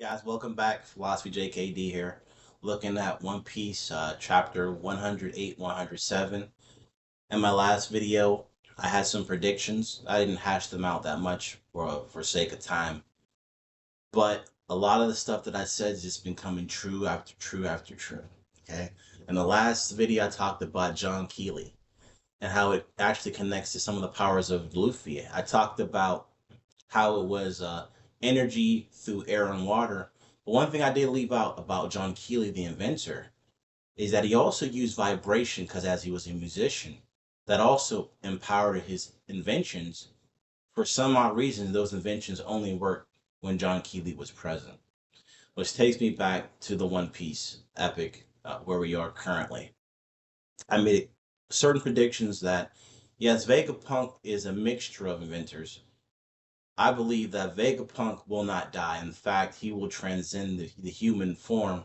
Guys, welcome back. Philosophy JKD here, looking at One Piece, chapter 108, 107. In my last video, I had some predictions. I didn't hash them out that much for sake of time, but a lot of the stuff that I said has just been coming true after true after true. Okay. In the last video, I talked about John Keeley and how it actually connects to some of the powers of Luffy. I talked about how it was energy through air and water. But one thing I did leave out about John Keeley, the inventor, is that he also used vibration because as he was a musician, that also empowered his inventions. For some odd reason, those inventions only worked when John Keeley was present. Which takes me back to the One Piece epic where we are currently. I made certain predictions that, yes, Vegapunk is a mixture of inventors. I believe that Vegapunk will not die. In fact, he will transcend the human form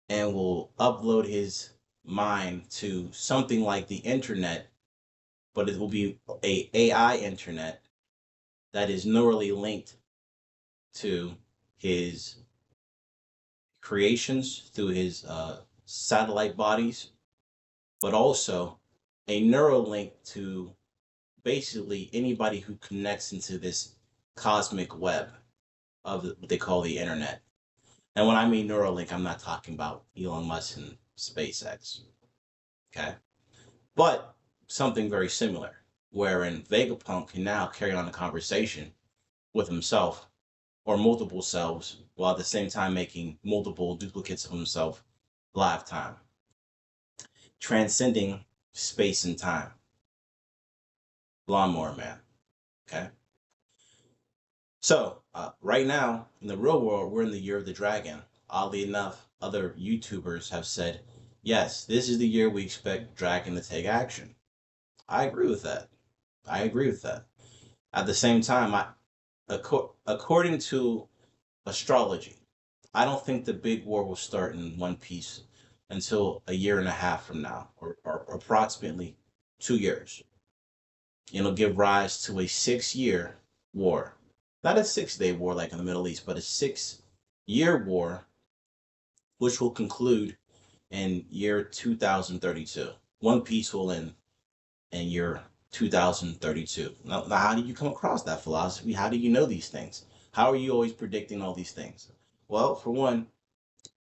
and will upload his mind to something like the internet, but it will be a AI internet that is neurally linked to his creations through his satellite bodies, but also a neural link to basically anybody who connects into this cosmic web of what they call the internet. And when I mean Neuralink, I'm not talking about Elon Musk and SpaceX. Okay. But something very similar, wherein Vegapunk can now carry on a conversation with himself or multiple selves while at the same time making multiple duplicates of himself live time, transcending space and time. Lawnmower Man. Okay. So, right now, in the real world, we're in the year of the dragon. Oddly enough, other YouTubers have said, yes, this is the year we expect Dragon to take action. I agree with that. I agree with that. At the same time, according to astrology, I don't think the big war will start in One Piece until a year and a half from now, or approximately 2 years. It'll give rise to a 6 year war. Not a 6 day war like in the Middle East, but a 6 year war, which will conclude in year 2032. One Piece will end in year 2032. Now, how do you come across that philosophy? How do you know these things? How are you always predicting all these things? Well, for one,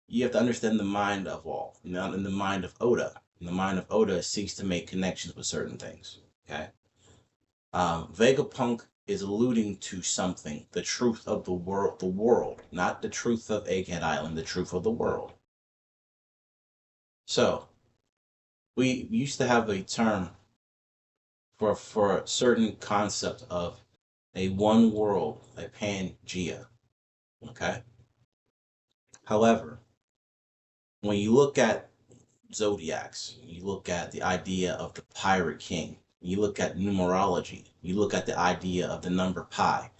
you have to understand the mind of all, in the mind of Oda. And the mind of Oda seeks to make connections with certain things. Okay. Vegapunk is alluding to something, the truth of the world, not the truth of Egghead Island, the truth of the world. So, we used to have a term for a certain concept of a one world, a Pangea. Okay. However, when you look at zodiacs, you look at the idea of the pirate king, you look at numerology, you look at the idea of the number pi.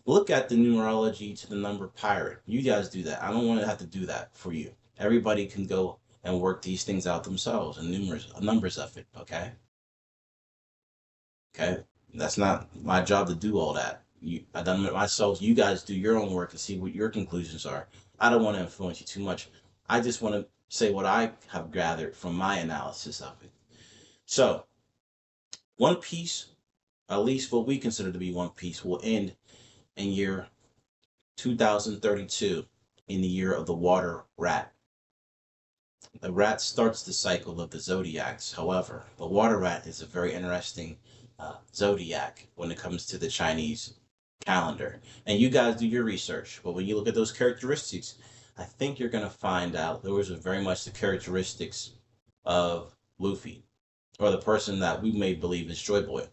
Look at the numerology to the number pirate. You guys do that. I don't want to have to do that for you. Everybody can go and work these things out themselves and numbers of it. Okay. Okay. That's not my job to do all that. I done it myself. You guys do your own work and see what your conclusions are. I don't want to influence you too much. I just want to say what I have gathered from my analysis of it. So, One Piece, at least what we consider to be One Piece, will end in year 2032, in the year of the water rat. The rat starts the cycle of the zodiacs. However, the water rat is a very interesting zodiac when it comes to the Chinese calendar. And you guys do your research, but when you look at those characteristics, I think you're going to find out those are very much the characteristics of Luffy, or the person that we may believe is Joy Boy.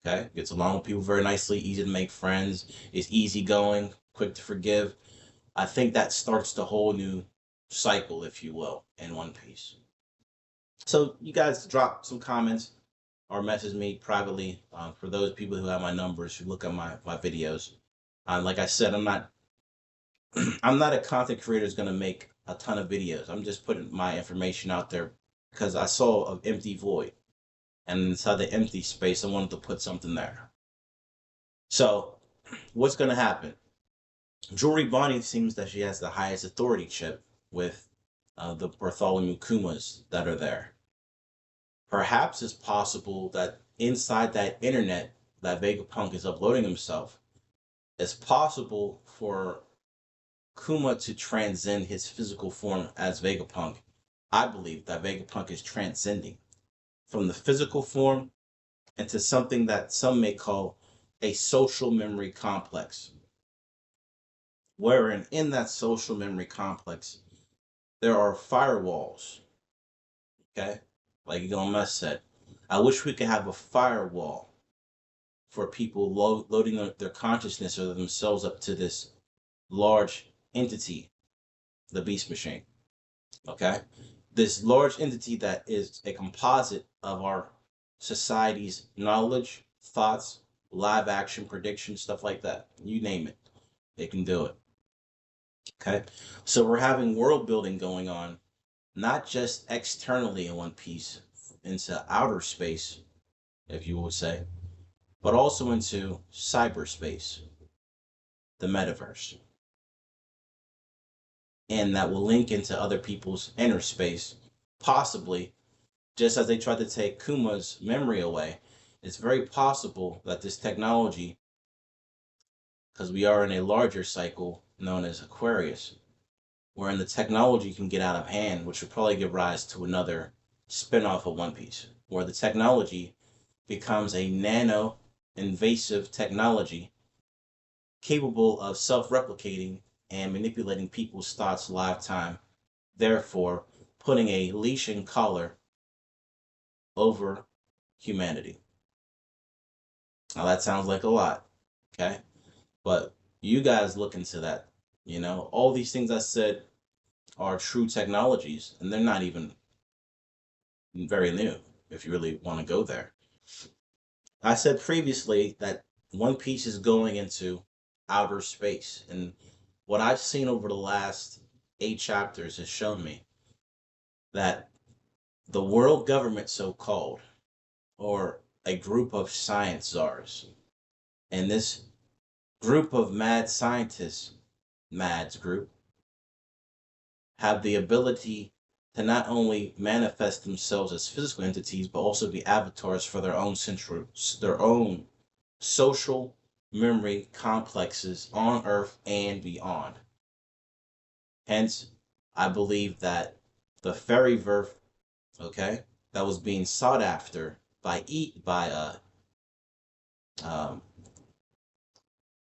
Okay, gets along with people very nicely, easy to make friends, is easygoing, quick to forgive. I think that starts the whole new cycle, if you will, in One Piece. So you guys drop some comments or message me privately for those people who have my numbers, who look at my videos. Like I said, I'm not a content creator who's going to make a ton of videos. I'm just putting my information out there because I saw an empty void. And inside the empty space, I wanted to put something there. So what's going to happen? Jewelry Bonnie seems that she has the highest authority chip with the Bartholomew Kumas that are there. Perhaps it's possible that inside that internet that Vegapunk is uploading himself, it's possible for Kuma to transcend his physical form as Vegapunk. I believe that Vegapunk is transcending from the physical form into something that some may call a social memory complex, wherein in that social memory complex, there are firewalls, okay? Like Elon Musk said, I wish we could have a firewall for people loading their consciousness or themselves up to this large entity, the beast machine, okay? This large entity that is a composite of our society's knowledge, thoughts, live action predictions, stuff like that. You name it, they can do it. Okay. So we're having world building going on, not just externally in One Piece, into outer space, if you would say, but also into cyberspace, the metaverse. And that will link into other people's inner space, possibly just as they tried to take Kuma's memory away. It's very possible that this technology, because we are in a larger cycle known as Aquarius, wherein the technology can get out of hand, which would probably give rise to another spin-off of One Piece, where the technology becomes a nano invasive technology capable of self-replicating and manipulating people's thoughts lifetime, therefore putting a leash and collar over humanity. Now that sounds like a lot, okay? But you guys look into that. You know, all these things I said are true technologies, and they're not even very new if you really want to go there. I said previously that One Piece is going into outer space, and what I've seen over the last 8 chapters has shown me that the world government, so called, or a group of science czars, and this group of mad scientists, MADS group, have the ability to not only manifest themselves as physical entities, but also be avatars for their own social memory complexes on Earth and beyond. Hence, I believe that the fairyverse, okay, that was being sought after um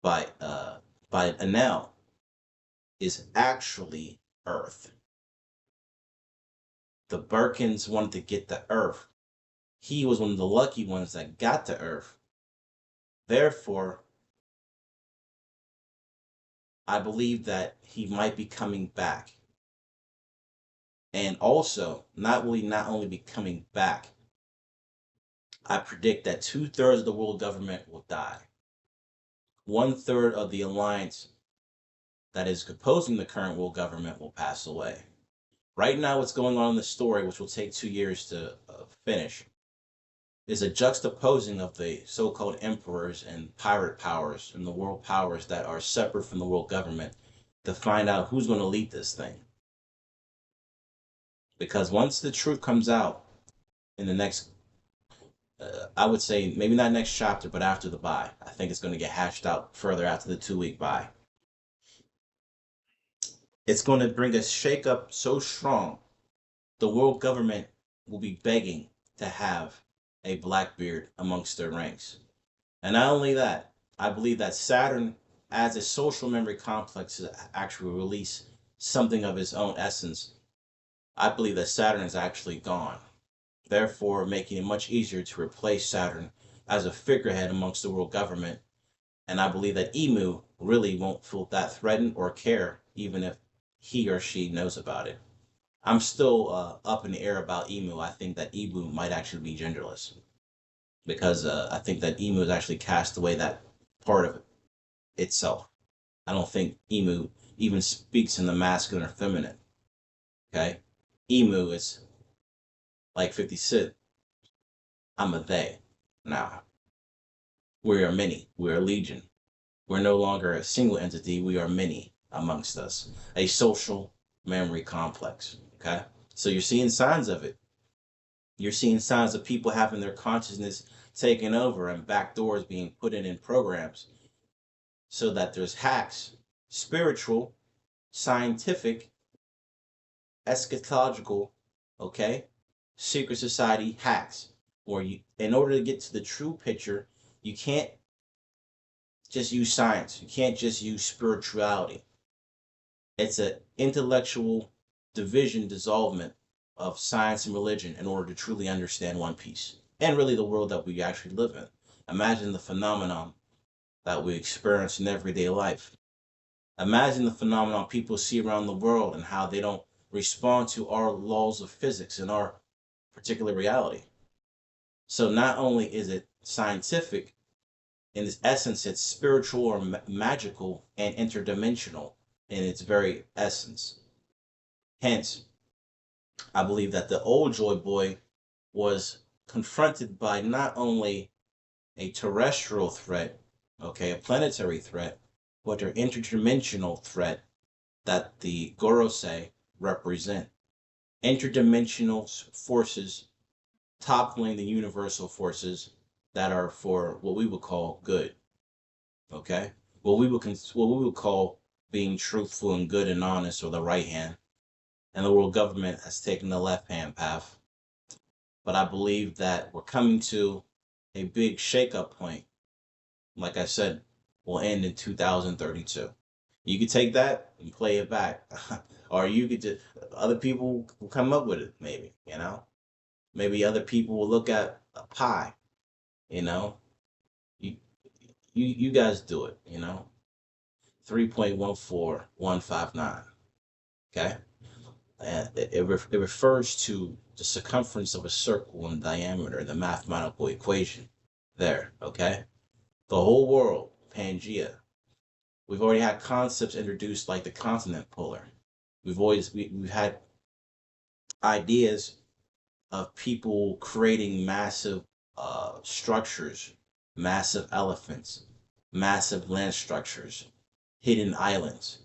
by Enel is actually Earth. The Birkins wanted to get the Earth. He was one of the lucky ones that got to Earth. Therefore, I believe that he might be coming back. And also, not only be coming back, I predict that 2/3 of the world government will die. 1/3 of the alliance that is composing the current world government will pass away. Right now, what's going on in the story, which will take 2 years to finish, is a juxtaposing of the so-called emperors and pirate powers and the world powers that are separate from the world government to find out who's going to lead this thing. Because once the truth comes out in the next, I would say maybe not next chapter, but after the buy, I think it's going to get hashed out further after the 2 week buy. It's going to bring a shakeup so strong, the world government will be begging to have a Blackbeard amongst their ranks. And not only that, I believe that Saturn, as a social memory complex, actually release something of its own essence. I believe that Saturn is actually gone, therefore making it much easier to replace Saturn as a figurehead amongst the world government. And I believe that Emu really won't feel that threatened or care, even if he or she knows about it. I'm still up in the air about Emu. I think that Emu might actually be genderless because I think that Emu has actually cast away that part of itself. I don't think Emu even speaks in the masculine or feminine. Okay, Emu is like 50 Cent. I'm a they. Now we are many. We are legion. We're no longer a single entity. We are many amongst us. A social memory complex. Okay. So you're seeing signs of it. You're seeing signs of people having their consciousness taken over and backdoors being put in programs so that there's hacks, spiritual, scientific, eschatological, okay, secret society hacks. Or you, in order to get to the true picture, you can't just use science. You can't just use spirituality. It's an intellectual division, dissolvement of science and religion in order to truly understand One Piece and really the world that we actually live in. Imagine the phenomenon that we experience in everyday life. Imagine the phenomenon people see around the world and how they don't respond to our laws of physics and our particular reality. So not only is it scientific, in its essence, it's spiritual or magical and interdimensional in its very essence. Hence, I believe that the old Joy Boy was confronted by not only a terrestrial threat, okay, a planetary threat, but an interdimensional threat that the Gorosei represent. Interdimensional forces toppling the universal forces that are for what we would call good, okay? What we would call being truthful and good and honest, or the right hand, and the world government has taken the left hand path. But I believe that we're coming to a big shakeup point. Like I said, will end in 2032. You could take that and play it back, or you could just other people will come up with it. Maybe maybe other people will look at a pie. You know, you you guys do it. 3.14159. Okay, and it refers to the circumference of a circle in diameter, the mathematical equation. There, okay, the whole world, Pangea. We've already had concepts introduced like the continent polar. We've had ideas of people creating massive structures, massive elephants, massive land structures, hidden islands,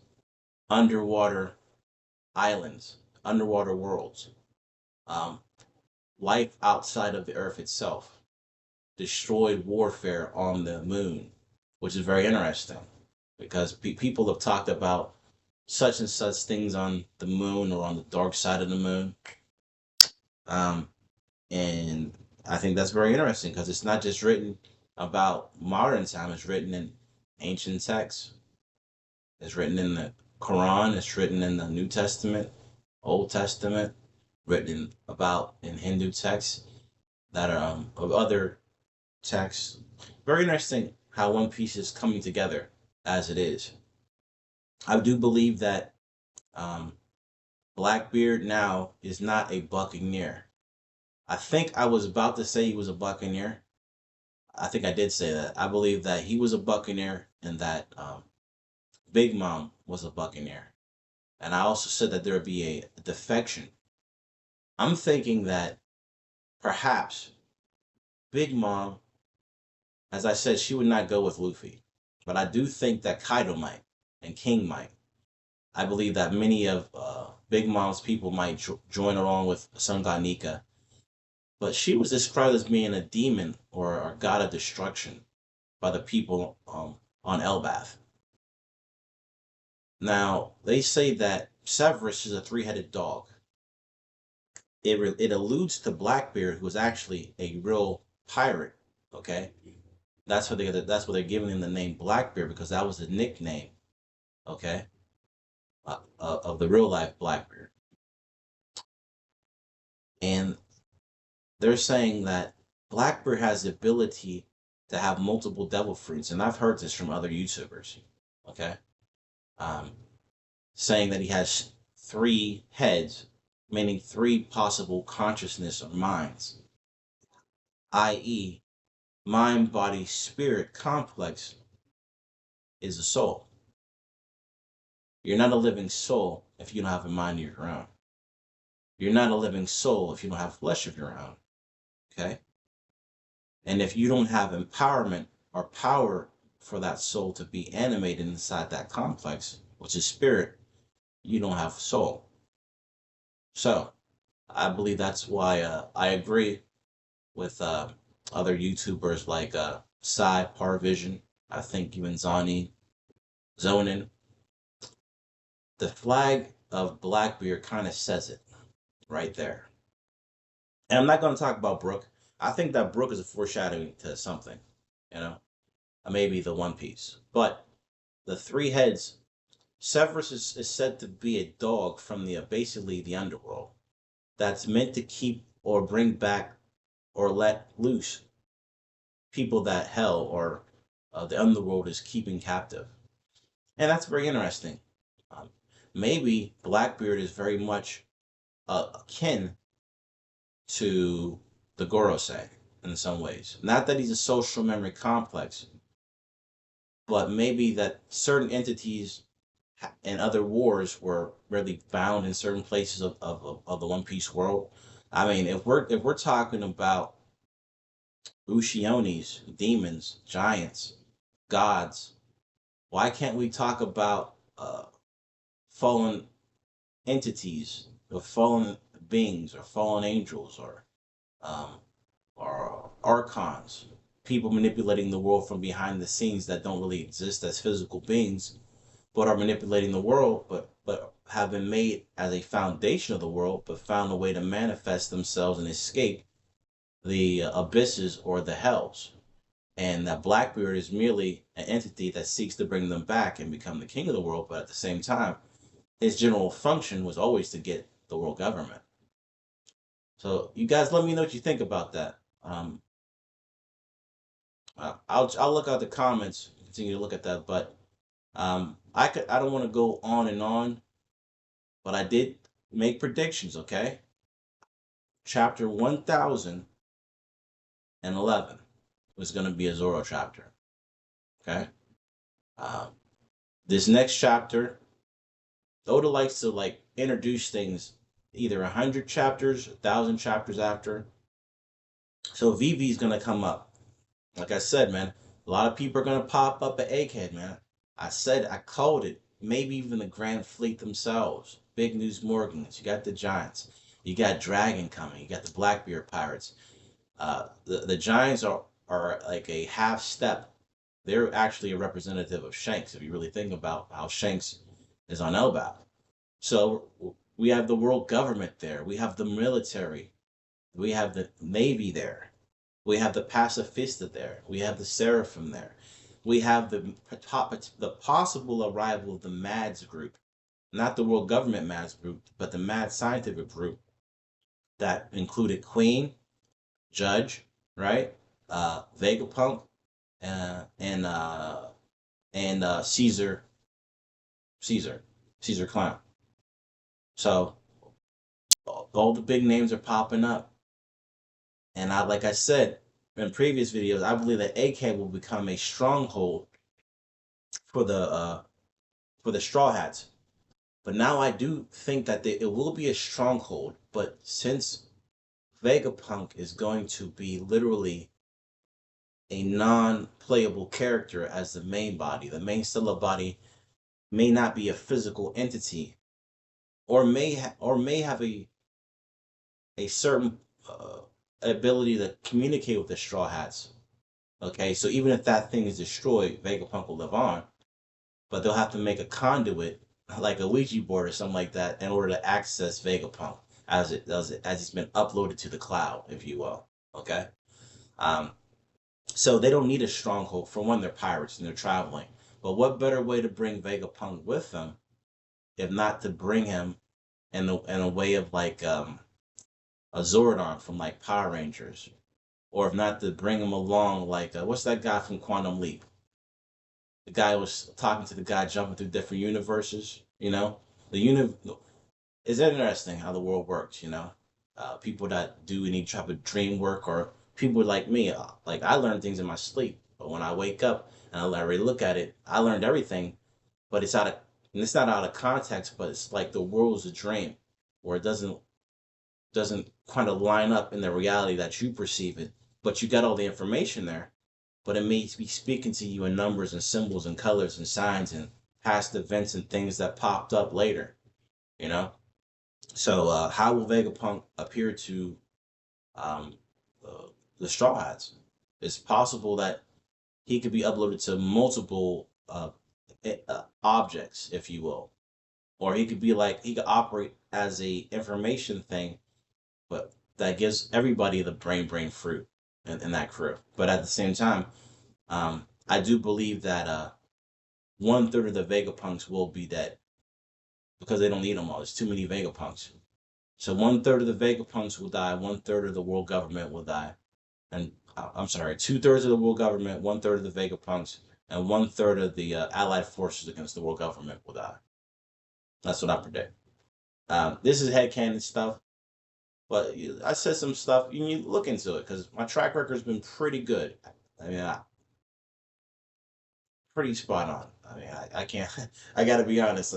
underwater islands, underwater worlds, um, life outside of the Earth itself, destroyed warfare on the moon, which is very interesting because people have talked about such and such things on the moon or on the dark side of the moon. Um, and I think that's very interesting because it's not just written about modern time, it's written in ancient texts. It's written in the Quran, it's written in the New Testament, Old Testament, written about in Hindu texts that are of other texts. Very interesting how One Piece is coming together as it is. I do believe that um, Blackbeard now is not a buccaneer. I think I was about to say he was a buccaneer. I think I did say that. I believe that he was a buccaneer and that Big Mom was a buccaneer. And I also said that there would be a defection. I'm thinking that perhaps Big Mom, as I said, she would not go with Luffy. But I do think that Kaido might and King might. I believe that many of Big Mom's people might join along with Sun God Nika. But she was described as being a demon or a god of destruction by the people on Elbath. Now, they say that Severus is a three-headed dog. It alludes to Blackbeard, who was actually a real pirate. Okay, that's what they're giving him the name Blackbeard, because that was the nickname. Okay, of the real life Blackbeard, and they're saying that Blackbeard has the ability to have multiple devil fruits, and I've heard this from other YouTubers. Okay, um, saying that he has three heads, meaning three possible consciousness or minds, i.e., mind, body, spirit complex is a soul. You're not a living soul if you don't have a mind of your own. You're not a living soul if you don't have flesh of your own. Okay? And if you don't have empowerment or power for that soul to be animated inside that complex, which is spirit, you don't have soul. So I believe that's why I agree with other YouTubers like Psy, Parvision, I think even Zonin. The flag of Blackbeard kind of says it right there. And I'm not going to talk about Brook. I think that Brook is a foreshadowing to something, you know, maybe the One Piece. But the three heads, Severus is said to be a dog from the basically the underworld that's meant to keep or bring back or let loose people that hell or the underworld is keeping captive. And that's very interesting. Um, Maybe Blackbeard is very much akin to the Gorosei in some ways. Not that he's a social memory complex, but maybe that certain entities and other wars were really found in certain places of the One Piece world. I mean, if we're talking about Ushionis, demons, giants, gods, why can't we talk about fallen entities or fallen beings or fallen angels um, or archons, people manipulating the world from behind the scenes that don't really exist as physical beings, but are manipulating the world, but have been made as a foundation of the world, but found a way to manifest themselves and escape the abysses or the hells. And that Blackbeard is merely an entity that seeks to bring them back and become the king of the world, but at the same time, his general function was always to get the world government. So you guys, let me know what you think about that. I'll look out the comments, continue to look at that, but I don't want to go on and on, but I did make predictions. Okay, chapter 1011 was going to be a Zoro chapter. Okay, um, this next chapter, Oda likes to like introduce things either 100 chapters, 1,000 chapters after. So VV is gonna come up. Like I said, man, a lot of people are gonna pop up at Egghead, man. I called it. Maybe even the Grand Fleet themselves. Big News Morgans. You got the Giants. You got Dragon coming. You got the Blackbeard Pirates. The Giants are like a half step. They're actually a representative of Shanks. If you really think about how Shanks is on Elbap. So we have the world government there. We have the military. We have the Navy there. We have the Pacifista there. We have the Seraphim there. We have the possible arrival of the MADS group, not the world government MADS group, but the MAD scientific group that included Queen, Judge, right? Vegapunk, and Caesar, Caesar Clown. So all the big names are popping up. And like I said in previous videos, I believe that AK will become a stronghold for the Straw Hats. But now I do think that it will be a stronghold. But since Vegapunk is going to be literally a non-playable character as the main body, the main Stella body may not be a physical entity, or may have a certain ability to communicate with the Straw Hats. Okay, so even if that thing is destroyed, Vegapunk will live on, but they'll have to make a conduit, like a Ouija board or something like that, in order to access Vegapunk as it's been uploaded to the cloud, if you will. Okay, um, so they don't need a stronghold. For one, they're pirates and they're traveling. But what better way to bring Vegapunk with them, if not to bring him in a way of like a Zordon from like Power Rangers, or if not to bring him along like what's that guy from Quantum Leap? The guy was talking to the guy jumping through different universes. You know, the it's interesting how the world works. You know, people that do any type of dream work, or people like me, like I learn things in my sleep, but when I wake up and I really look at it, I learned everything, but it's not out of context, but it's like the world's a dream, where it doesn't kind of line up in the reality that you perceive it, but you got all the information there. but it may be speaking to you in numbers and symbols and colors and signs and past events and things that popped up later, you know? So, how will Vegapunk appear to um, uh, the Straw Hats? It's possible that he could be uploaded to multiple objects, if you will, or he could be like he could operate as a information thing, but that gives everybody the brain fruit in that crew. But at the same time, I do believe that 1/3 of the Vegapunks will be dead because they don't need them all. There's too many Vegapunks. So 1/3 of the Vegapunks will die. 1/3 of the world government will die. And I'm sorry, 2/3 of the world government, 1/3 of the Vegapunks, and 1/3 of the allied forces against the world government will die. That's what I predict. This is headcanon stuff, but I said some stuff. You need to look into it because my track record has been pretty good. I mean, pretty spot on. I mean, I can't. I got to be honest.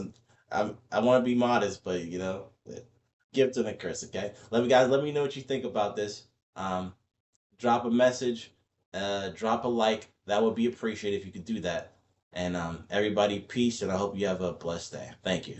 I want to be modest, but give to the curse. Okay, let me know what you think about this. Um, Drop a message, drop a like. That would be appreciated if you could do that. And everybody, peace, and I hope you have a blessed day. Thank you.